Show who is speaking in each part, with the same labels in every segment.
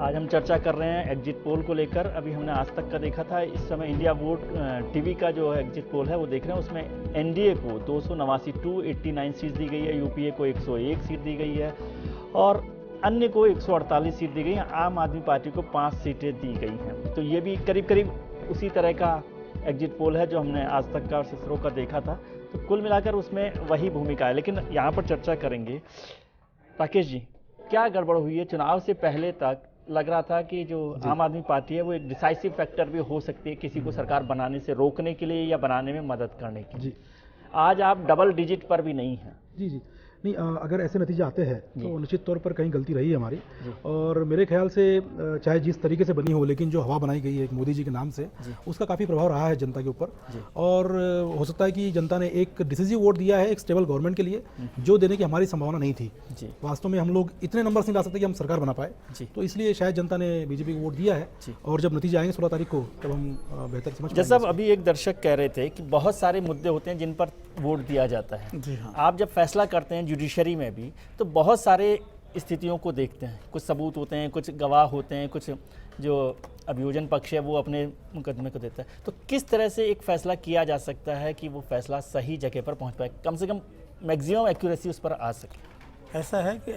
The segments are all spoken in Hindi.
Speaker 1: आज हम चर्चा कर रहे हैं एग्जिट पोल को लेकर। अभी हमने आज तक का देखा था, इस समय इंडिया वोट टीवी का जो एग्जिट पोल है वो देख रहे हैं। उसमें एनडीए को 289 सीट दी गई है, यूपीए को 101 सीट दी गई है और अन्य को 148 सीट दी गई है। आम आदमी पार्टी को 5 सीटें दी गई हैं। तो ये भी करीब करीब उसी तरह का एग्जिट पोल है जो हमने आज तक का और सिसरो का देखा था। तो कुल मिलाकर उसमें वही भूमिका है। लेकिन यहाँ पर चर्चा करेंगे, राकेश जी, क्या गड़बड़ हुई है? चुनाव से पहले तक लग रहा था कि जो आम आदमी पार्टी है वो एक डिसाइसिव फैक्टर भी हो सकती है किसी को सरकार बनाने से रोकने के लिए या बनाने में मदद करने के लिए। आज आप डबल डिजिट पर भी नहीं हैं।
Speaker 2: जी नहीं, अगर ऐसे नतीजे आते हैं तो निश्चित तौर पर कहीं गलती रही है हमारी। और मेरे ख्याल से चाहे जिस तरीके से बनी हो, लेकिन जो हवा बनाई गई है एक मोदी जी के नाम से, उसका काफ़ी प्रभाव रहा है जनता के ऊपर। और हो सकता है कि जनता ने एक डिसिसिव वोट दिया है एक स्टेबल गवर्नमेंट के लिए, जो देने की हमारी संभावना नहीं थी। वास्तव में हम लोग इतने नंबर नहीं ला सकते कि हम सरकार बना पाए, तो इसलिए शायद जनता ने बीजेपी को वोट दिया है। और जब नतीजे आएंगे 16 तारीख को, तब हम बेहतर समझ।
Speaker 1: जैसा अभी एक दर्शक कह रहे थे कि बहुत सारे मुद्दे होते हैं जिन पर वोट दिया जाता है। आप जब फैसला करते हैं जुडिशरी में भी, तो बहुत सारे स्थितियों को देखते हैं। कुछ सबूत होते हैं, कुछ गवाह होते हैं, कुछ जो अभियोजन पक्ष है वो अपने मुकदमे को देता है। तो किस तरह से एक फैसला किया जा सकता है कि वो फैसला सही जगह पर पहुंच पाए, कम से कम मैक्सिमम एक्यूरेसी उस पर आ सके?
Speaker 3: ऐसा है कि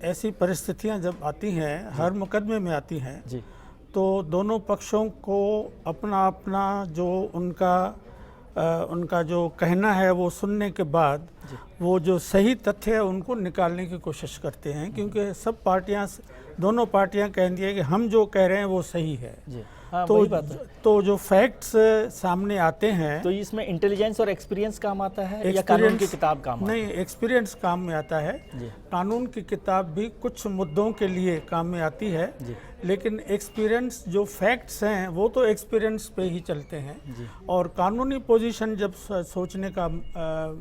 Speaker 3: ऐसी परिस्थितियां जब आती हैं, हर मुकदमे में आती हैं, तो दोनों पक्षों को अपना अपना जो उनका जो कहना है वो सुनने के बाद वो जो सही तथ्य है उनको निकालने की कोशिश करते हैं। क्योंकि दोनों पार्टियां कह दी है कि हम जो कह रहे हैं वो सही है।
Speaker 1: हाँ,
Speaker 3: तो जो फैक्ट्स सामने आते हैं,
Speaker 1: तो इसमें इंटेलिजेंस और एक्सपीरियंस काम आता है या कानून की किताब काम?
Speaker 3: नहीं, एक्सपीरियंस काम में आता है। कानून की किताब भी कुछ मुद्दों के लिए काम में आती है, लेकिन एक्सपीरियंस जो फैक्ट्स हैं वो तो एक्सपीरियंस पे ही चलते हैं। और कानूनी पोजीशन जब सोचने का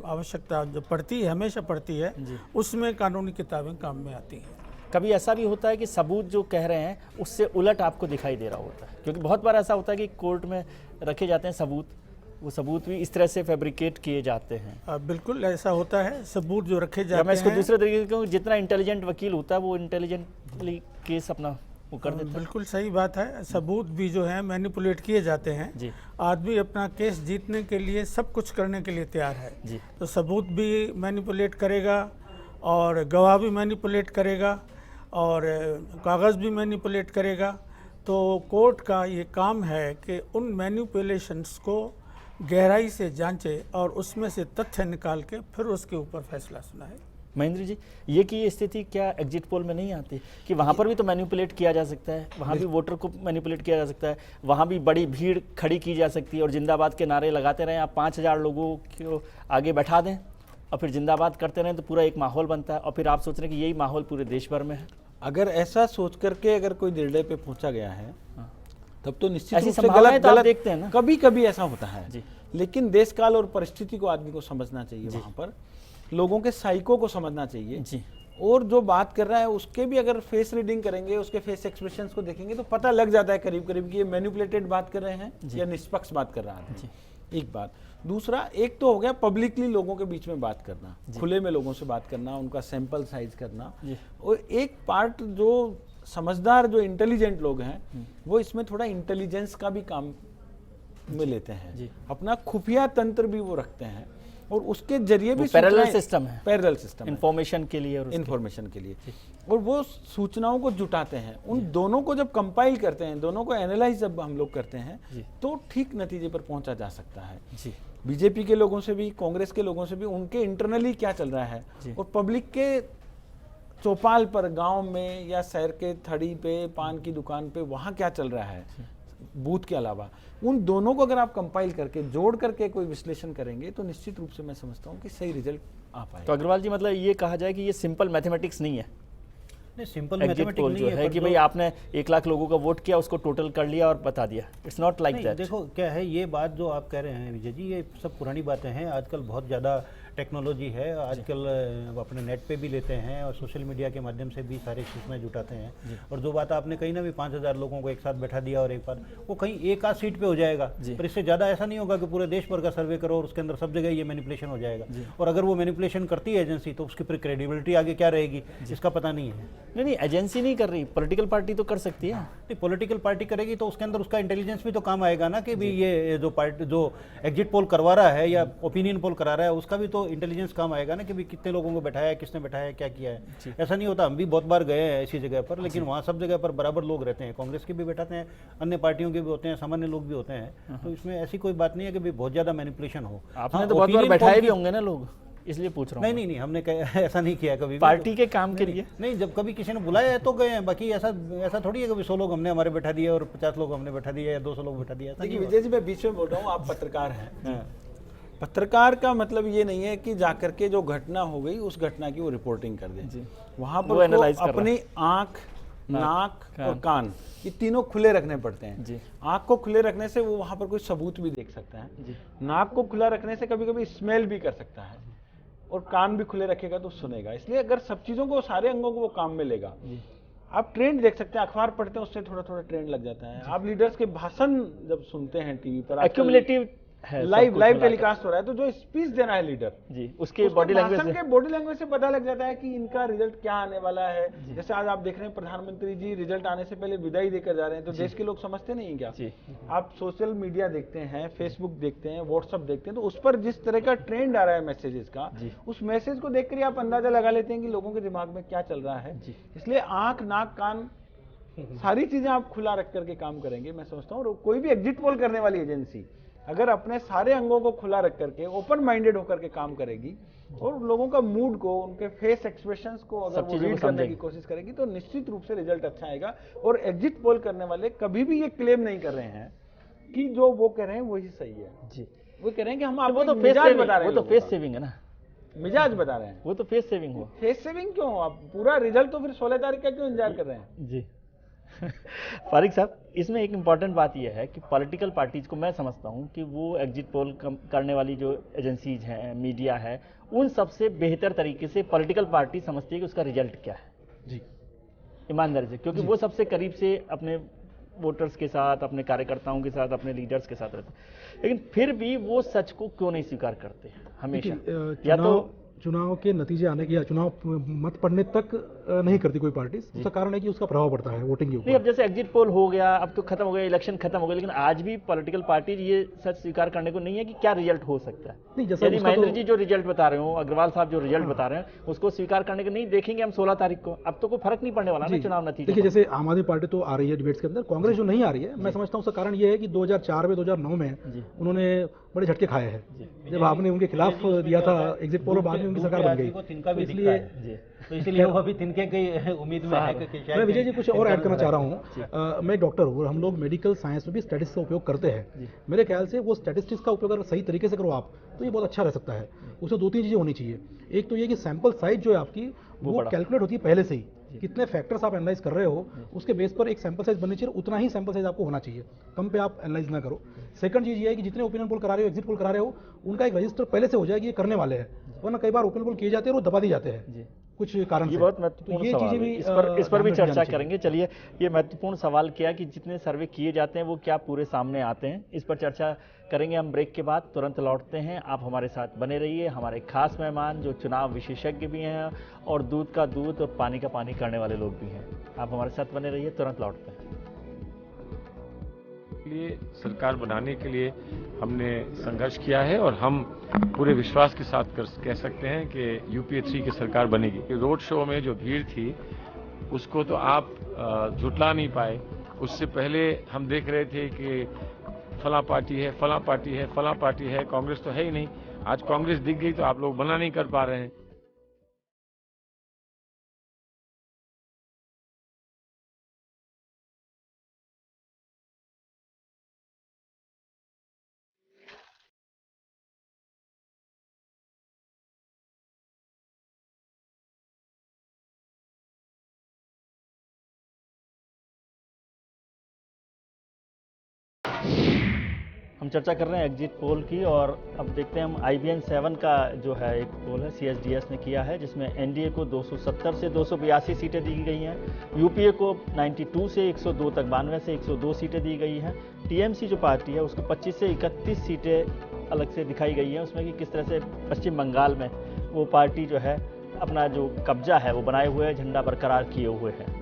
Speaker 3: आवश्यकता जब पड़ती है, हमेशा पड़ती है, उसमें कानूनी किताबें काम में आती हैं।
Speaker 1: कभी ऐसा भी होता है कि सबूत जो कह रहे हैं उससे उलट आपको दिखाई दे रहा होता है? क्योंकि बहुत बार ऐसा होता है कि कोर्ट में रखे जाते हैं सबूत, वो सबूत भी इस तरह से फैब्रिकेट किए जाते हैं।
Speaker 3: बिल्कुल ऐसा होता है। सबूत जो रखे जाते हैं,
Speaker 1: मैं इसको दूसरे तरीके से कहूँ, जितना इंटेलिजेंट वकील होता है वो इंटेलिजेंटली केस अपना वो कर देता है।
Speaker 3: बिल्कुल सही बात है। सबूत भी जो है मैनिपुलेट किए जाते हैं। आदमी अपना केस जीतने के लिए सब कुछ करने के लिए तैयार है, तो सबूत भी मैनिपुलेट करेगा और गवाह भी मैनिपुलेट करेगा और कागज़ भी मैनिपुलेट करेगा। तो कोर्ट का ये काम है कि उन मैनिपुलेशंस को गहराई से जांचे और उसमें से तथ्य निकाल के फिर उसके ऊपर फैसला सुनाए।
Speaker 1: महेंद्र जी, ये स्थिति क्या एग्जिट पोल में नहीं आती कि वहाँ पर भी तो मैनिपुलेट किया जा सकता है, वहाँ भी वोटर को मैनिपुलेट किया जा सकता है, वहाँ भी बड़ी भीड़ खड़ी की जा सकती है और जिंदाबाद के नारे लगाते रहें। आप 5000 लोगों को आगे बैठा दें और फिर जिंदाबाद करते रहें, तो पूरा एक माहौल बनता है और फिर आप सोच रहे हैं कि यही माहौल पूरे देश भर में है।
Speaker 4: अगर ऐसा सोच करके अगर कोई निर्णय पे पहुंचा गया है, तब तो निश्चित
Speaker 1: ऐसी
Speaker 4: रूप से
Speaker 1: गलत देखते हैं ना,
Speaker 4: कभी कभी ऐसा होता है। लेकिन देश काल और परिस्थिति को आदमी को समझना चाहिए, वहाँ पर लोगों के साइको को समझना चाहिए। और जो बात कर रहा है उसके भी अगर फेस रीडिंग करेंगे, उसके फेस एक्सप्रेशंस को देखेंगे, तो पता लग जाता है करीब करीब कि ये मैनिपुलेटेड बात कर रहे हैं या निष्पक्ष बात कर रहा है। एक बात। दूसरा, एक तो हो गया पब्लिकली लोगों के बीच में बात करना, खुले में लोगों से बात करना, उनका सैंपल साइज करना। और एक पार्ट जो समझदार, जो इंटेलिजेंट लोग हैं, वो इसमें थोड़ा इंटेलिजेंस का भी काम में लेते हैं, अपना खुफिया तंत्र भी वो रखते हैं और उसके जरिए भी
Speaker 1: पैरेलल सिस्टम है,
Speaker 4: पैरेलल सिस्टम
Speaker 1: इंफॉर्मेशन के लिए
Speaker 4: और वो सूचनाओं को जुटाते हैं। उन दोनों को जब कंपाइल करते हैं, दोनों को एनालाइज जब हम लोग करते हैं, तो ठीक नतीजे पर पहुंचा जा सकता है। बीजेपी के लोगों से भी, कांग्रेस के लोगों से भी, उनके इंटरनली क्या चल रहा है और पब्लिक के चौपाल पर, गांव में या शहर के थड़ी पे, पान की दुकान पे, वहां क्या चल रहा है बूथ के अलावा, उन दोनों को अगर आप कंपाइल करके जोड़ करके कोई विश्लेषण करेंगे, तो निश्चित रूप से मैं समझता हूं कि सही रिजल्ट आ पाएगा।
Speaker 1: तो अग्रवाल जी, मतलब ये कहा जाए कि ये सिंपल मैथमेटिक्स नहीं है?
Speaker 5: नहीं, सिंपल मैथमेटिक्स नहीं है
Speaker 1: कि भाई आपने 1 लाख लोगों का वोट किया, उसको टोटल कर लिया और बता दिया। It's not like that.
Speaker 5: देखो क्या है, ये बात जो आप कह रहे हैं विजय जी, ये सब पुरानी बातें हैं। आजकल बहुत ज़्यादा टेक्नोलॉजी है आजकल, अपने नेट पे भी लेते हैं और सोशल मीडिया के माध्यम से भी सारे सूचना जुटाते हैं। और जो बात आपने कही ना भी 5,000 लोगों को एक साथ बैठा दिया और एक बार वो कहीं एक आध सीट पे हो जाएगा, पर इससे ज़्यादा ऐसा नहीं होगा कि पूरे देश भर का सर्वे करो और उसके अंदर सब जगह ये मैनिपुलेशन हो जाएगा। और अगर वो मैनिपुलेशन करती है एजेंसी तो उसकी फिर क्रेडिबिलिटी आगे क्या रहेगी इसका पता नहीं है।
Speaker 1: नहीं, एजेंसी नहीं कर रही, पॉलिटिकल पार्टी तो कर सकती है।
Speaker 5: नहीं, पॉलिटिकल पार्टी करेगी तो उसके अंदर उसका इंटेलिजेंस भी तो काम आएगा ना कि भी ये जो पार्टी जो एग्जिट पोल करवा रहा है या ओपिनियन पोल करा रहा है उसका भी तो इंटेलिजेंस काम आएगा ना कि भी कितने लोगों को बैठाया है, किसने बैठाया है, क्या किया है। ऐसा नहीं होता, हम भी बहुत बार गए हैं ऐसी जगह पर, लेकिन वहाँ सब जगह पर बराबर लोग रहते हैं, कांग्रेस के भी बैठाते हैं, अन्य पार्टियों के भी होते हैं, सामान्य लोग भी होते हैं। तो इसमें ऐसी कोई बात नहीं है कि भी बहुत ज्यादा मैनिपुलेशन हो।
Speaker 1: आपने तो बहुत बार बैठाए भी होंगे ना लोग, इसलिए पूछ रहा हूँ।
Speaker 5: नहीं, हमने ऐसा नहीं किया कभी भी।
Speaker 1: पार्टी के काम के लिए
Speaker 5: नहीं, जब कभी किसी ने बुलाया है तो गए हैं, बाकी ऐसा थोड़ी है कि 100 लोग हमने हमारे बैठा दिए और 50 लोग हमने बैठा दिया या 200 लोग बैठा दिया।
Speaker 4: देखिए विजय जी, मैं बीच में बोल रहा हूँ, आप पत्रकार हैं। पत्रकार का मतलब ये नहीं है कि जाकर के जो घटना हो गई उस घटना की वो रिपोर्टिंग कर दें। वहां पर वो अपनी आंख, नाक और कान, ये तीनों खुले रखने पड़ते हैं। आंख को खुले रखने से वो वहां पर कोई सबूत भी देख सकता है, नाक को खुला रखने से कभी कभी स्मेल भी कर सकता है, और कान भी खुले रखेगा तो सुनेगा। इसलिए अगर सब चीजों को, सारे अंगों को वो काम में लेगा। आप ट्रेंड देख सकते हैं, अखबार पढ़ते हैं उससे थोड़ा थोड़ा ट्रेंड लग जाता है। आप लीडर्स के भाषण जब सुनते हैं टीवी पर,
Speaker 1: एक्यूमुलेटिव
Speaker 4: लाइव टेलीकास्ट हो रहा है, तो जो स्पीच दे रहा है लीडर
Speaker 1: जी, उसके बॉडी
Speaker 4: लैंग्वेज से पता लग जाता है कि इनका रिजल्ट क्या आने वाला है। जैसे आज आप देख रहे हैं प्रधानमंत्री जी रिजल्ट आने से पहले विदाई देकर जा रहे हैं, तो देश के लोग समझते नहीं क्या? आप सोशल मीडिया देखते हैं, फेसबुक देखते हैं, व्हाट्सएप देखते हैं, तो उस पर जिस तरह का ट्रेंड आ रहा है मैसेजेस का, उस मैसेज को देखकर ही आप अंदाजा लगा लेते हैं कि लोगों के दिमाग में क्या चल रहा है। इसलिए आंख, नाक, कान, सारी चीजें आप खुला रख करके काम करेंगे, मैं समझता हूँ। कोई भी एग्जिट पोल करने वाली एजेंसी अगर अपने सारे अंगों को खुला रख करके ओपन माइंडेड होकर के काम करेगी और लोगों का मूड को, उनके फेस एक्सप्रेशंस को अगर वो रीड करने की कोशिश करेगी, तो निश्चित रूप से रिजल्ट अच्छा आएगा। और एग्जिट पोल करने वाले कभी भी ये क्लेम नहीं कर रहे हैं कि जो वो कह रहे हैं वही सही है। वो कह रहे हैं कि हम आपको
Speaker 1: तो
Speaker 4: मिजाज बता रहे हैं,
Speaker 1: वो तो फेस सेविंग है ना,
Speaker 4: मिजाज बता रहे हैं।
Speaker 1: वो तो फेस सेविंग हो।
Speaker 4: फेस सेविंग क्यों? आप पूरा रिजल्ट तो फिर 16 तारीख का क्यों इंतजार कर रहे हैं?
Speaker 1: जी फारिक साहब, इसमें एक इम्पॉर्टेंट बात यह है कि पॉलिटिकल पार्टीज को मैं समझता हूं कि वो एग्जिट पोल करने वाली जो एजेंसीज हैं, मीडिया है, उन सबसे बेहतर तरीके से पॉलिटिकल पार्टी समझती है कि उसका रिजल्ट क्या है। जी, ईमानदारी से, क्योंकि वो सबसे करीब से अपने वोटर्स के साथ, अपने कार्यकर्ताओं के साथ, अपने लीडर्स के साथ रहते हैं। लेकिन फिर भी वो सच को क्यों नहीं स्वीकार करते हमेशा? या तो
Speaker 2: चुनाव के नतीजे आने की या चुनाव मत पड़ने तक नहीं करती कोई पार्टी। उसका कारण है कि उसका प्रभाव पड़ता है वोटिंग के ऊपर।
Speaker 1: नहीं, अब जैसे एग्जिट पोल हो गया, अब तो खत्म हो गया, इलेक्शन खत्म हो गया, लेकिन आज भी पॉलिटिकल पार्टी ये सच स्वीकार करने को नहीं है कि क्या रिजल्ट हो सकता है।
Speaker 2: नहीं, जैसे
Speaker 1: यदि महेंद्र जी जो रिजल्ट बता रहे हो, अग्रवाल साहब जो रिजल्ट बता रहे हैं, उसको स्वीकार करने को नहीं, देखेंगे हम 16 तारीख को। अब तो कोई फर्क नहीं पड़ने वाला ना चुनाव नतीजे।
Speaker 2: देखिए, जैसे आम आदमी पार्टी तो आ रही है डिबेट्स के अंदर, कांग्रेस जो नहीं आ रही है, मैं समझता हूँ उसका कारण ये है कि 2004 में, 2009 में उन्होंने बड़े झटके खाए हैं। जब आपने उनके खिलाफ दिया था एग्जिट पोल, बाद में उनकी सरकार बन गई,
Speaker 5: इसलिए वो अभी तिनके की उम्मीद में है कि
Speaker 2: मैं विजय जी कुछ और ऐड करना चाह रहा हूँ। मैं डॉक्टर हूँ, हम लोग मेडिकल साइंस में भी स्टैटिस्टिक्स का उपयोग करते हैं। मेरे ख्याल से वो स्टैटिस्टिक्स का उपयोग अगर सही तरीके से करो आप, तो ये बहुत अच्छा रह सकता है। उसमें 2-3 चीज़ें होनी चाहिए। एक तो ये कि सैंपल साइज जो है आपकी वो कैलकुलेट होती है पहले से ही, कितने फैक्टर्स आप एनालाइज कर रहे हो, उसके बेस पर एक सैंपल साइज बननी चाहिए, उतना ही सैंपल साइज आपको होना चाहिए, कम पे आप एनालाइज ना करो। सेकंड चीज़ ये है कि जितने ओपिनियन पोल करा रहे हो, एग्जिट पोल करा रहे हो, उनका एक रजिस्टर पहले से हो जाए कि ये करने वाले हैं, वरना कई बार ओपिनियन पोल किए जाते हैं और वो दबा दिए जाते हैं कुछ कारण से।
Speaker 1: बहुत महत्वपूर्ण सवाल है, इस पर भी चर्चा करेंगे। चलिए, ये महत्वपूर्ण सवाल किया कि जितने सर्वे किए जाते हैं वो क्या पूरे सामने आते हैं, इस पर चर्चा करेंगे हम ब्रेक के बाद। तुरंत लौटते हैं, आप हमारे साथ बने रहिए। हमारे खास मेहमान जो चुनाव विशेषज्ञ भी हैं और दूध का दूध और पानी का पानी करने वाले लोग भी हैं। आप हमारे साथ बने रहिए, तुरंत लौटते हैं।
Speaker 6: लिए सरकार बनाने के लिए हमने संघर्ष किया है और हम पूरे विश्वास के साथ कह सकते हैं कि यूपीए 3 की सरकार बनेगी। रोड शो में जो भीड़ थी उसको तो आप झुटला नहीं पाए। उससे पहले हम देख रहे थे कि फलां पार्टी है, फलां पार्टी है, फलां पार्टी है, कांग्रेस तो है ही नहीं। आज कांग्रेस दिख गई तो आप लोग मना नहीं कर पा रहे हैं।
Speaker 1: हम चर्चा कर रहे हैं एग्जिट पोल की, और अब देखते हैं हम IBN 7 का जो है एक पोल है CSDS ने किया है, जिसमें NDA को 270 से 282 सीटें दी गई हैं, UPA को 92 से 102 तक 92 से 102 सीटें दी गई हैं, TMC जो पार्टी है उसको 25 से 31 सीटें अलग से दिखाई गई हैं, उसमें कि किस तरह से पश्चिम बंगाल में वो पार्टी जो है अपना जो कब्जा है वो बनाए हुए है, झंडा बरकरार किए हुए है।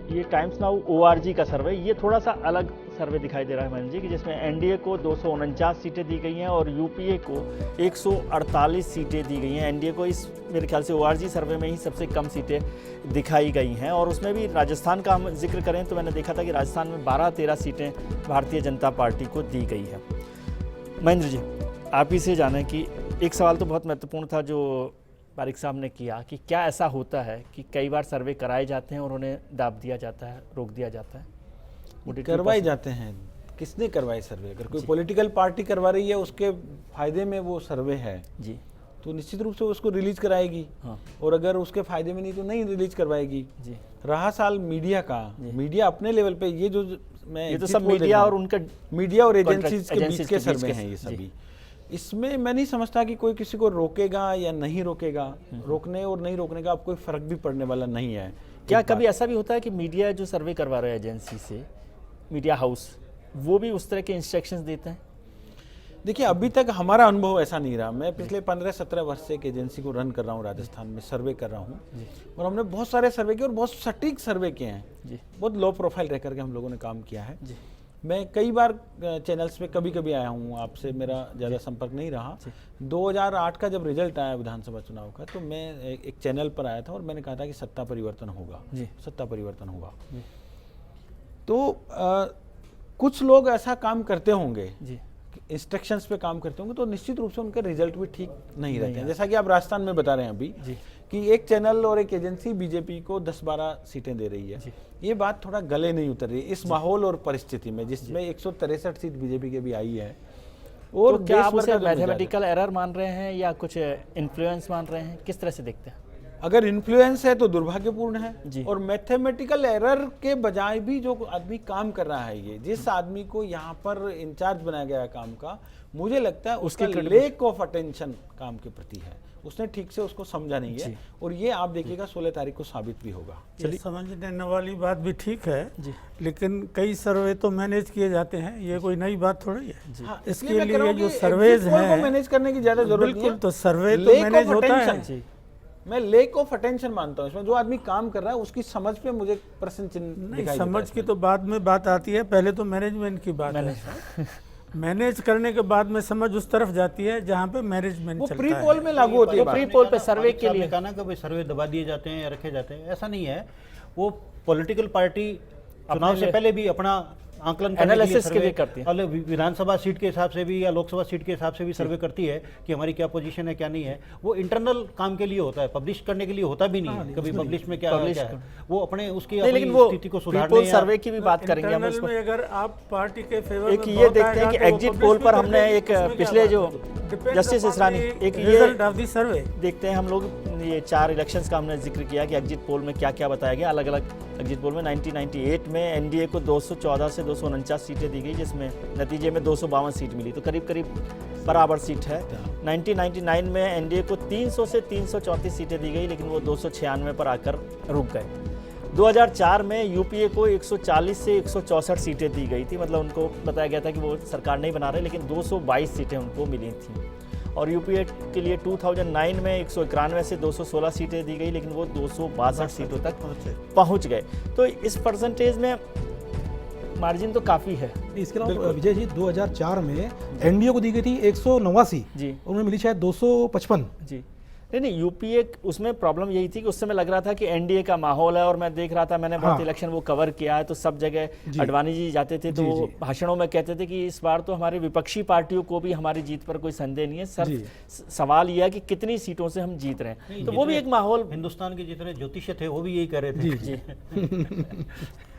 Speaker 1: ये टाइम्स नाउ ORG का सर्वे, ये थोड़ा सा अलग सर्वे दिखाई दे रहा है महेंद्र जी, कि जिसमें NDA को 249 सीटें दी गई हैं और UPA को 148 सीटें दी गई हैं। NDA को इस मेरे ख्याल से ORG सर्वे में ही सबसे कम सीटें दिखाई गई हैं, और उसमें भी राजस्थान का हम जिक्र करें तो मैंने देखा था कि राजस्थान में 12-13 सीटें भारतीय जनता पार्टी को दी गई है। महेंद्र जी, आप ही से जानें कि एक सवाल तो बहुत महत्वपूर्ण था जो पारिक साहब ने किया, कि क्या ऐसा होता है कि कई बार सर्वे कराए जाते हैं और उन्हें दाब दिया जाता है, रोक दिया जाता है?
Speaker 4: करवाए जाते हैं, किसने करवाए सर्वे? अगर कोई पॉलिटिकल पार्टी करवा रही है, उसके फायदे में वो सर्वे है
Speaker 1: जी,
Speaker 4: तो निश्चित रूप से उसको रिलीज कराएगी।
Speaker 1: हाँ।
Speaker 4: और अगर उसके फायदे में नहीं तो नहीं रिलीज करवाएगी
Speaker 1: जी।
Speaker 4: रहा साल मीडिया का, मीडिया अपने लेवल पे ये जो मैं
Speaker 1: ये तो सब मीडिया और उनका
Speaker 4: मीडिया और एजेंसीज के
Speaker 1: एजेंसीज
Speaker 4: बीच
Speaker 1: के
Speaker 4: के सर्वे
Speaker 1: बीच
Speaker 4: हैं ये
Speaker 1: जी।
Speaker 4: सभी। इसमें मैं नहीं समझता कि कोई किसी को रोकेगा या नहीं रोकेगा। रोकने और नहीं रोकने का अब कोई फर्क भी पड़ने वाला नहीं है।
Speaker 1: क्या कभी ऐसा भी होता है कि मीडिया जो सर्वे करवा रहे हैं एजेंसी से, मीडिया हाउस, वो भी उस तरह के इंस्ट्रक्शंस देते हैं?
Speaker 4: देखिए, अभी तक हमारा अनुभव ऐसा नहीं रहा। मैं पिछले 15-17 वर्ष से एक एजेंसी को रन कर रहा हूँ, राजस्थान में सर्वे कर रहा हूँ, और हमने बहुत सारे सर्वे किए और बहुत सटीक सर्वे किए हैं
Speaker 1: जी।
Speaker 4: बहुत लो प्रोफाइल रह करके हम लोगों ने काम किया है जी। मैं कई बार चैनल्स पे कभी कभी आया हूँ, आपसे मेरा ज़्यादा संपर्क नहीं रहा। 2008 का जब रिजल्ट आया विधानसभा चुनाव का, तो मैं एक चैनल पर आया था और मैंने कहा था कि सत्ता परिवर्तन होगा, सत्ता परिवर्तन होगा। तो कुछ लोग ऐसा काम करते होंगे, इंस्ट्रक्शंस पे काम करते होंगे, तो निश्चित रूप से उनके रिजल्ट भी ठीक नहीं रहते हैं। जैसा कि आप राजस्थान में बता रहे हैं अभी कि एक चैनल और एक एजेंसी बीजेपी को 10-12 सीटें दे रही है। ये बात थोड़ा गले नहीं उतर रही इस माहौल और परिस्थिति में, जिसमें 163 सीट बीजेपी के भी आई है। और
Speaker 1: तो क्या आप उसे मैथमेटिकल एरर मान रहे हैं या कुछ इन्फ्लुएंस मान रहे हैं? किस तरह से देखते हैं?
Speaker 4: अगर इन्फ्लुएंस है तो दुर्भाग्यपूर्ण है, और मैथमेटिकल एरर के बजाय भी जो आदमी काम कर रहा है, ये जिस आदमी को यहाँ पर इंचार्ज बनाया गया है काम का, मुझे लगता है उसका लेक ऑफ अटेंशन काम के प्रति है। उसने ठीक से उसको समझा नहीं है, और ये आप देखिएगा 16 तारीख को साबित भी होगा।
Speaker 3: चलिए, समझने वाली बात भी ठीक है, लेकिन कई सर्वे तो मैनेज किए जाते हैं, ये कोई नई बात थोड़ी है।
Speaker 4: हाँ,
Speaker 3: इसके लिए जो सर्वेज हैं
Speaker 4: मैनेज करने की ज्यादा जरूरत नहीं है।
Speaker 3: तो सर्वे तो मैनेज होता है।
Speaker 4: मैं लेक ऑफ अटेंशन मानता हूँ इसमें। जो आदमी काम कर रहा है उसकी समझ पे मुझे प्रश्न चिन्ह
Speaker 3: नहीं, समझ की तो बाद में बात आती है, पहले तो मैनेजमेंट की बात है। मैनेज करने के बाद में समझ उस तरफ जाती है जहाँ पे मैनेजमेंट चलता है।
Speaker 4: प्री पोल में लागू होती है।
Speaker 1: प्री पोल पे सर्वे के लिए
Speaker 5: कहना कि भाई सर्वे दबा दिए जाते हैं या रखे जाते हैं, ऐसा नहीं है। वो पॉलिटिकल पार्टी चुनाव से पहले भी अपना आंकलन
Speaker 1: एनालिसिस के लिए करती है।
Speaker 5: और विधानसभा सीट के हिसाब से भी या लोकसभा सीट के हिसाब से भी सर्वे करती है कि हमारी क्या पोजीशन है क्या नहीं है। वो इंटरनल काम के लिए होता है, पब्लिश करने के लिए होता भी नहीं है। कभी पब्लिश में क्या है, वो अपने उसकी स्थिति को सुधारने
Speaker 1: सर्वे की भी बात करेंगे हम उसमें।
Speaker 3: अगर आप पार्टी के फेवर
Speaker 1: एक ये देखते हैं कि एग्जिट पोल पर हमने एक पिछले जो जस्टिस इसरानी एक
Speaker 3: रिजल्ट ऑफ द सर्वे
Speaker 1: देखते हैं हम लोग। ये 4 इलेक्शंस का हमने जिक्र किया कि एग्जिट पोल में क्या क्या बताया गया। अलग अलग एग्जिट पोल में 1998 में एनडीए को 214 से 249 सीटें दी गई, जिसमें नतीजे में 252 सीट मिली, तो करीब करीब बराबर सीट है। 1999 में एनडीए को 300 से 334 सीटें दी गई, लेकिन वो 296 पर आकर रुक गए। 2004 में यूपीए को 140 से 164 सीटें दी गई थी, मतलब उनको बताया गया था कि वो सरकार नहीं बना रहे, लेकिन 222 सीटें उनको मिली थी। और यूपीए के लिए 2009 में 191 से 216 सीटें दी गई, लेकिन वो 262 सीटों तक पहुंच गए। तो इस परसेंटेज में मार्जिन तो काफ़ी है।
Speaker 2: इसके अलावा विजय जी 2004 में एनडीए को दी गई थी 189
Speaker 1: जी,
Speaker 2: और उन्हें मिली शायद 255
Speaker 1: जी। नहीं यूपीए उसमें प्रॉब्लम यही थी कि उस समय लग रहा था कि एनडीए का माहौल है, और मैं देख रहा था, मैंने बहुत इलेक्शन वो कवर किया है, तो सब जगह अडवाणी जी जाते थे, तो वो भाषणों में कहते थे कि इस बार तो हमारे विपक्षी पार्टियों को भी हमारी जीत पर कोई संदेह नहीं है, सर सवाल यह है कि कितनी सीटों से हम जीत रहे हैं। तो वो भी एक माहौल,
Speaker 5: हिंदुस्तान के जितने ज्योतिष थे वो भी यही कह रहे थे।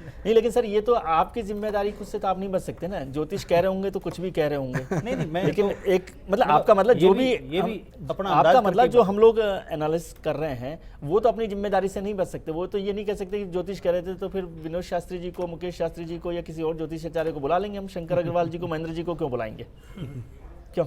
Speaker 1: नहीं लेकिन सर ये तो आपकी जिम्मेदारी खुद से तो आप नहीं बच सकते ना, ज्योतिष कह रहे होंगे तो कुछ भी कह रहे होंगे।
Speaker 5: नहीं मैं
Speaker 1: लेकिन
Speaker 5: तो,
Speaker 1: एक मतलब आपका मतलब जो भी
Speaker 5: ये भी अपना
Speaker 1: आपका मतलब जो हम लोग एनालिसिस कर रहे हैं वो तो अपनी जिम्मेदारी से नहीं बच सकते। वो तो ये नहीं कह सकते कि ज्योतिष कह रहे थे तो फिर विनोद शास्त्री जी को, मुकेश शास्त्री जी को या किसी और ज्योतिषाचार्य को बुला लेंगे हम, शंकर अग्रवाल जी को, महेंद्र जी को क्यों बुलाएंगे, क्यों?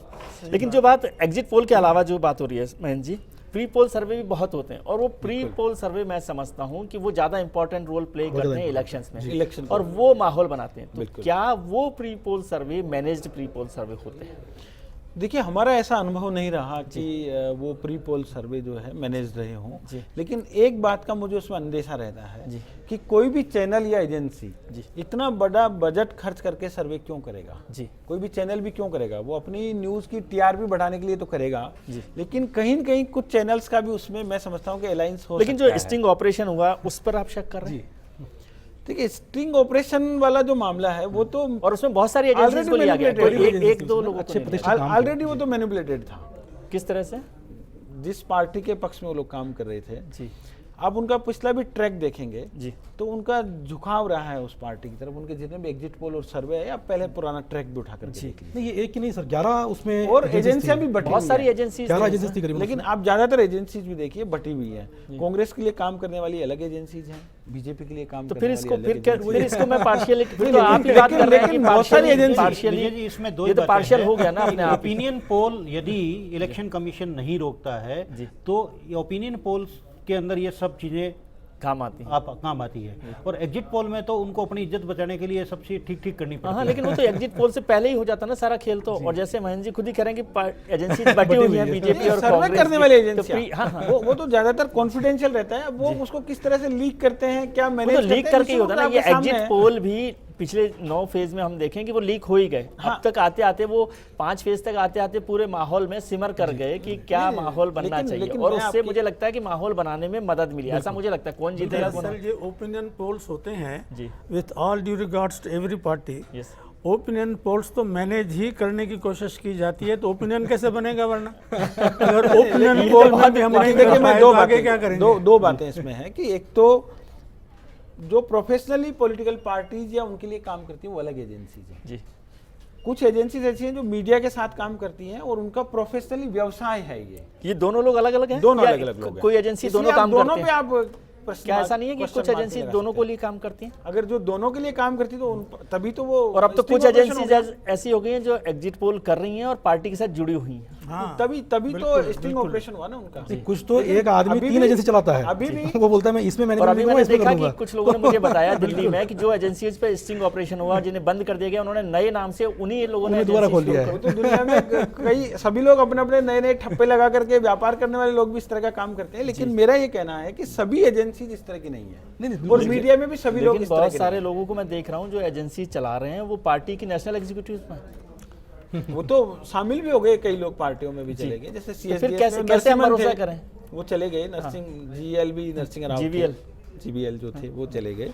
Speaker 1: लेकिन जो बात एग्जिट पोल के अलावा जो बात हो रही है महेंद्र जी, प्री पोल सर्वे भी बहुत होते हैं और वो प्री पोल सर्वे मैं समझता हूं कि वो ज्यादा इंपॉर्टेंट रोल प्ले करते हैं इलेक्शंस में,
Speaker 4: इलेक्शन
Speaker 1: और वो माहौल बनाते हैं। तो क्या वो प्री पोल सर्वे मैनेज्ड प्री पोल सर्वे होते हैं?
Speaker 4: देखिए हमारा ऐसा अनुभव नहीं रहा कि वो प्री पोल सर्वे जो है मैनेज रहे हों, लेकिन एक बात का मुझे उसमें अंदेशा रहता है कि कोई भी चैनल या एजेंसी इतना बड़ा बजट खर्च करके सर्वे क्यों करेगा। कोई भी चैनल भी क्यों करेगा, वो अपनी न्यूज़ की टीआरपी बढ़ाने के लिए तो करेगा, लेकिन कहीं न कहीं कुछ चैनल्स का भी उसमें मैं समझता हूँ कि अलायंस हो।
Speaker 1: लेकिन जो स्टिंग ऑपरेशन हुआ उस पर आप शक कर रहे हैं?
Speaker 4: देखिए स्टिंग ऑपरेशन वाला जो मामला है वो तो,
Speaker 1: और उसमें बहुत सारी एजेंसीज को लिया गया, एक दो लोगों को
Speaker 4: ऑलरेडी वो तो मैनिपुलेटेड था।
Speaker 1: किस तरह से?
Speaker 4: जिस पार्टी के पक्ष में वो लोग काम कर रहे थे जी, आप उनका पिछला भी ट्रैक देखेंगे जी, तो उनका झुकाव रहा है उस पार्टी की तरफ। उनके जितने भी एग्जिट पोल और सर्वे है, आप पहले पुराना ट्रैक भी उठा करके देख लीजिए।
Speaker 2: नहीं ये एक ही नहीं सर, 11 उसमें
Speaker 4: और एजेंसियां भी बटी,
Speaker 1: बहुत सारी एजेंसी,
Speaker 2: 11 एजेंसीज थी करीबन।
Speaker 4: लेकिन आप ज्यादातर एजेंसीज भी देखिए बटी हुई है। कांग्रेस के लिए काम करने वाली अलग एजेंसीज हैं, बीजेपी के लिए काम
Speaker 1: तो
Speaker 4: करने
Speaker 1: फिर
Speaker 4: वाली
Speaker 1: इसको
Speaker 4: अलग
Speaker 1: फिर इसको मैं पार्शियल, फिर तो आप ही बात कर रहे हैं कि
Speaker 4: बहुत सारी एजेंसी
Speaker 1: पार्शियली,
Speaker 5: इसमें दो
Speaker 1: ये तो पार्शियल हो गया ना अपने आप।
Speaker 5: ओपिनियन पोल यदि इलेक्शन कमीशन नहीं रोकता है तो ओपिनियन पोल्स के अंदर ये सब चीजें
Speaker 1: काम आती है,
Speaker 5: काम आती है। और एग्जिट पोल में तो उनको अपनी इज्जत बचाने के लिए सब चीज ठीक ठीक करनी पड़ती है।
Speaker 1: हाँ, लेकिन वो तो एग्जिट पोल से पहले ही हो जाता ना सारा खेल तो। और जैसे महेंद्र जी खुद ही कह रहे हैं कि एजेंसी बटी हुई है बीजेपी और
Speaker 4: सर्वे
Speaker 1: कांग्रेस
Speaker 4: करने वाली
Speaker 1: की,
Speaker 4: एजेंसी,
Speaker 1: तो
Speaker 4: वो तो ज्यादातर कॉन्फिडेंशियल रहता है। वो उसको किस तरह से लीक करते हैं, क्या मैनेज
Speaker 1: तो लीक करके ही होता है ना। ये एग्जिट
Speaker 4: है।
Speaker 1: पोल भी पिछले 9 फेज में हम देखें कि वो लीक हो ही गए। अब तक आते आते वो 5 फेज तक आते आते पूरे माहौल में सिमर कर गए कि क्या माहौल बनना चाहिए, और उससे मुझे लगता है कि माहौल बनाने में मदद मिली। ऐसा मुझे लगता है। कौन जीतेगा?
Speaker 3: सर ये ओपिनियन पोल्स होते हैं, with all due regards to every party, opinion polls तो मैनेज ही करने की कोशिश की जाती है, तो ओपिनियन कैसे बनेगा वरना? अगर ओपिनियन पोल में भी हम नहीं कर पाए तो आगे क्या करेंगे?
Speaker 4: दो बातें इसमें हैं कि एक तो जो प्रोफेशनली पॉलिटिकल पार्टीज या उनके लिए काम करती है वो अलग एजेंसीज हैं जी। कुछ एजेंसीज ऐसी हैं जो मीडिया के साथ काम करती हैं और उनका प्रोफेशनली व्यवसाय है। ये
Speaker 1: दोनों लोग अलग अलग हैं,
Speaker 4: दोनों अलग अलग लोग हैं।
Speaker 1: कोई एजेंसी दोनों काम करते हैं?
Speaker 4: दोनों पे आप
Speaker 1: क्या ऐसा नहीं है कि कुछ एजेंसी दोनों को लिए काम करती हैं?
Speaker 4: अगर जो दोनों के लिए काम करती है तो तभी तो वो,
Speaker 1: और अब तो कुछ एजेंसी ऐसी हो गई हैं जो एग्जिट पोल कर रही हैं और पार्टी के साथ जुड़ी हुई हैं।
Speaker 4: हाँ, तभी तो स्टिंग ऑपरेशन हुआ ना उनका।
Speaker 2: कुछ तो एक आदमी 3 एजेंसी चलाता है,
Speaker 4: अभी भी
Speaker 2: वो बोलता है मैं इसमें मैनेज
Speaker 1: और अभी
Speaker 2: करूंगा,
Speaker 1: मैंने
Speaker 2: इसमें
Speaker 1: देखा
Speaker 2: करूंगा।
Speaker 1: कि कुछ लोगों ने मुझे बताया दिल्ली में कि जो एजेंसीज पे स्टिंग ऑपरेशन हुआ, जिन्हें बंद कर दिया गया, उन्होंने नए नाम से उन्हीं लोगों ने
Speaker 2: दोबारा खोल दिया है।
Speaker 4: तो दुनिया में कई सभी लोग अपने अपने नए नए ठप्पे लगा करके व्यापार करने वाले लोग भी इस तरह का काम करते हैं। लेकिन मेरा ये कहना है कि सभी एजेंसी इस तरह की नहीं है, और मीडिया में भी सभी लोग इस तरह
Speaker 1: बहुत सारे लोगों को मैं देख रहा हूँ जो एजेंसी चला रहे हैं वो पार्टी की नेशनल एग्जीक्यूटिव में
Speaker 4: वो तो शामिल भी हो गए, कई लोग पार्टियों में भी चले गए, जैसे
Speaker 1: फिर कैसे हम भरोसा करें?
Speaker 4: वो चले गए, नरसिंह जीएलबी नरसिंह राव जीवीएल जो थे वो चले गए।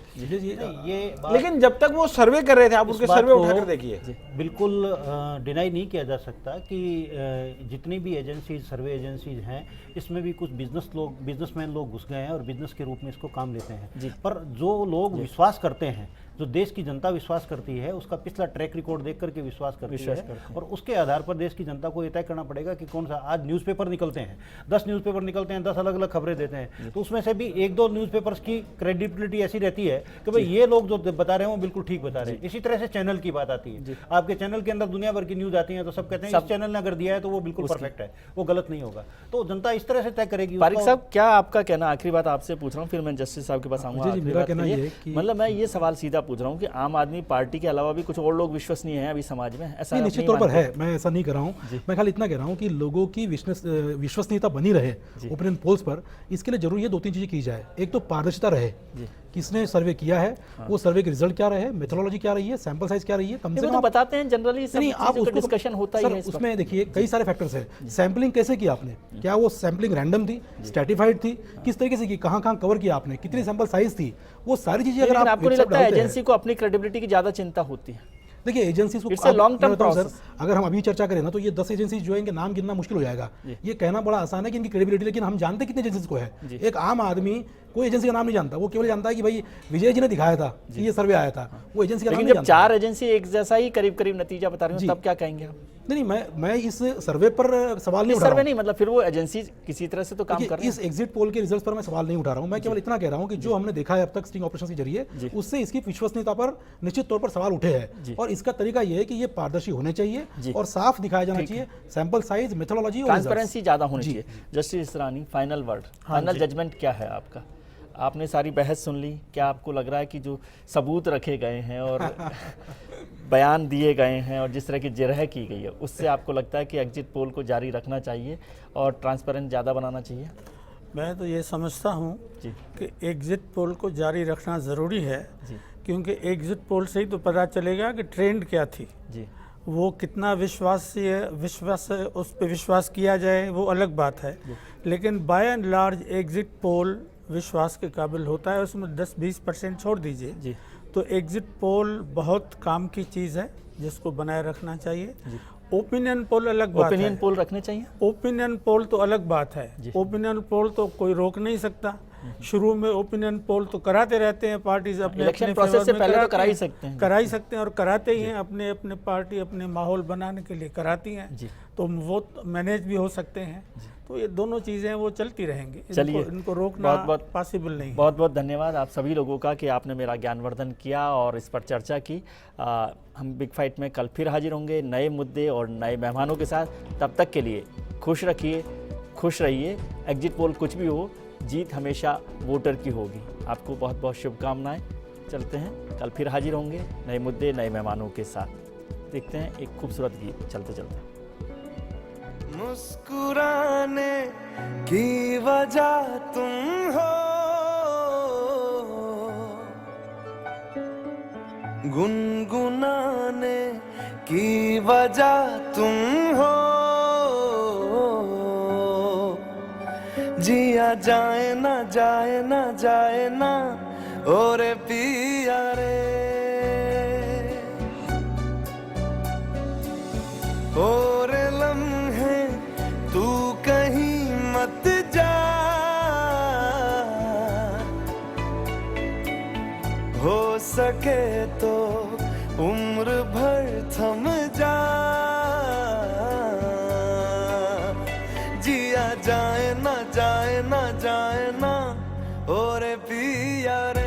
Speaker 5: ये
Speaker 4: लेकिन जब तक वो सर्वे कर रहे थे, आप उनके सर्वे उठाकर देखिए,
Speaker 5: बिल्कुल डिनाई नहीं किया जा सकता कि जितनी भी एजेंसीज, सर्वे एजेंसीज हैं, इसमें भी कुछ बिजनेसमैन लोग घुस गए हैं और बिजनेस के रूप में इसको काम लेते हैं। पर जो लोग विश्वास करते हैं, जो देश की जनता विश्वास करती है, उसका पिछला ट्रैक रिकॉर्ड देख करके विश्वास करती है, और उसके आधार पर देश की जनता को ये तय करना पड़ेगा कि कौन सा। आज न्यूज़पेपर निकलते हैं, 10 न्यूज़पेपर निकलते हैं, 10 अलग अलग खबरें देते हैं, तो उसमें से भी 1-2 न्यूज़पेपर्स की क्रेडिबिलिटी ऐसी रहती है कि भाई ये लोग जो बता रहे हैं वो बिल्कुल ठीक बता रहे हैं। इसी तरह से चैनल की बात आती है, आपके चैनल के अंदर दुनिया भर की न्यूज़ आती है तो सब कहते हैं इस चैनल ने अगर दिया है तो वो बिल्कुल परफेक्ट है, वो गलत नहीं होगा। तो जनता इस तरह से तय करेगी।
Speaker 1: पारिक साहब, क्या आपका कहना? आखिरी बात आपसे पूछ रहा हूँ, फिर मैं जस्टिस साहब के पास आऊंगा। मतलब मैं ये सवाल सीधा पूछ रहा हूँ कि आम आदमी पार्टी के अलावा भी कुछ और लोग विश्वसनीय हैं अभी समाज में? ऐसा
Speaker 2: निश्चित तौर पर है, मैं ऐसा नहीं कर रहा हूँ। मैं खाली इतना कह रहा हूँ कि लोगों की विश्वसनीयता बनी रहे ओपिनियन पोल्स पर, इसके लिए जरूरी है 2-3 चीजें की जाए। एक तो पारदर्शिता रहे, किसने सर्वे किया है, वो सर्वे के रिजल्ट क्या रहे, मेथोडोलॉजी क्या रही है, सैंपल साइज क्या रही है, कम से कम
Speaker 1: बताते हैं जनरली।
Speaker 2: नहीं, आप उसको
Speaker 1: डिस्कशन होता ही है
Speaker 2: उसमें। देखिए कई सारे फैक्टर्स हैं। सैंपलिंग कैसे की आपने, क्या वो सैंपलिंग रैंडम थी, स्ट्रैटिफाइड थी, किस तरीके से की, कहाँ कवर किया आपने, कितनी सैंपल साइज थी, वो सारी चीजें अगर
Speaker 1: आपको नहीं लगता है एजेंसी को अपनी क्रेडिबिलिटी की ज्यादा चिंता होती है?
Speaker 2: देखिए एजेंसी को
Speaker 1: लॉन्ग टर्म प्रोसेस।
Speaker 2: अगर हम अभी चर्चा करें ना तो ये 10 एजेंसी जो है इनके नाम गिनना मुश्किल हो जाएगा। ये कहना बड़ा आसान है कि इनकी क्रेडिबिलिटी, लेकिन हम जानते कितने एजेंसीज को है। एक आम आदमी कोई एजेंसी का नाम नहीं जानता, वो केवल जानता है कि भाई विजय जी ने दिखाया था कि ये सर्वे आया था, वो एजेंसी का नाम
Speaker 1: लेकिन
Speaker 2: नहीं
Speaker 1: जब
Speaker 2: जानता।
Speaker 1: 4 एजेंसी एक जैसा ही करीब करीब नतीजा बता रही हूँ तब क्या कहेंगे आप?
Speaker 2: नहीं, मैं इस सर्वे पर सवाल नहीं उठा रहा
Speaker 1: सर्वे
Speaker 2: हूँ।
Speaker 1: नहीं, मतलब फिर वो एजेंसी किसी तरह से तो काम कर रही
Speaker 2: इस एग्जिट पोल के रिजल्ट्स पर मैं सवाल नहीं उठा रहा हूँ, मैं केवल इतना कह रहा हूँ कि जो हमने देखा है अब तक स्टिंग ऑपरेशन के जरिए, उससे इसकी विश्वसनीयता पर निश्चित तौर पर सवाल उठे हैं। और इसका तरीका ये है कि ये पारदर्शी होने चाहिए और साफ दिखाया जाना चाहिए, सैंपल साइज, मेथोडोलॉजी और
Speaker 1: ट्रांसपेरेंसी ज्यादा होनी चाहिए। जस्टिस रानी, फाइनल वर्ड, फाइनल जजमेंट क्या है आपका? आपने सारी बहस सुन ली, क्या आपको लग रहा है कि जो सबूत रखे गए हैं और बयान दिए गए हैं और जिस तरह की जिरह की गई है उससे आपको लगता है कि एग्जिट पोल को जारी रखना चाहिए और ट्रांसपेरेंट ज़्यादा बनाना चाहिए?
Speaker 3: मैं तो ये समझता हूँ कि एग्जिट पोल को जारी रखना ज़रूरी है, क्योंकि एग्जिट पोल से ही तो पता चलेगा कि ट्रेंड क्या थी
Speaker 1: जी,
Speaker 3: वो कितना विश्वास उस पर विश्वास किया जाए वो अलग बात है, लेकिन by and large exit poll विश्वास के काबिल होता है। उसमें 10-20% छोड़ दीजिए, तो एग्जिट पोल बहुत काम की चीज़ है जिसको बनाए रखना चाहिए। ओपिनियन पोल अलग बात है।
Speaker 1: ओपिनियन पोल रखने चाहिए।
Speaker 3: ओपिनियन पोल तो अलग बात है, ओपिनियन पोल तो कोई रोक नहीं सकता। शुरू में ओपिनियन पोल तो कराते रहते हैं पार्टीज अपने
Speaker 1: इलेक्शन प्रोसेस से पहले तो करा ही सकते हैं,
Speaker 3: करा ही सकते हैं और कराते ही हैं, अपने अपने पार्टी अपने माहौल बनाने के लिए कराती हैं, तो वो मैनेज भी हो सकते हैं। तो ये दोनों चीज़ें वो चलती रहेंगी, इनको रोकना पॉसिबल नहीं है।
Speaker 1: बहुत बहुत धन्यवाद आप सभी लोगों का कि आपने मेरा ज्ञानवर्धन किया और इस पर चर्चा की। हम बिग फाइट में कल फिर हाजिर होंगे नए मुद्दे और नए मेहमानों के साथ। तब तक के लिए खुश रहिए। एग्जिट पोल कुछ भी हो, जीत हमेशा वोटर की होगी। आपको बहुत बहुत शुभकामनाएं। चलते हैं, कल फिर हाजिर होंगे नए मुद्दे नए मेहमानों के साथ। देखते हैं एक खूबसूरत गीत चलते चलते।
Speaker 7: मुस्कुराने की वजह तुम हो, गुनगुनाने की वजह तुम हो, जिया जाए ना जाए ना जाए ना और पिया रे, और लम्हे तू कहीं मत जा, हो सके तो उम्र भर थम जा, जिया जाए ना जाए ना जाए ना और पिया रे।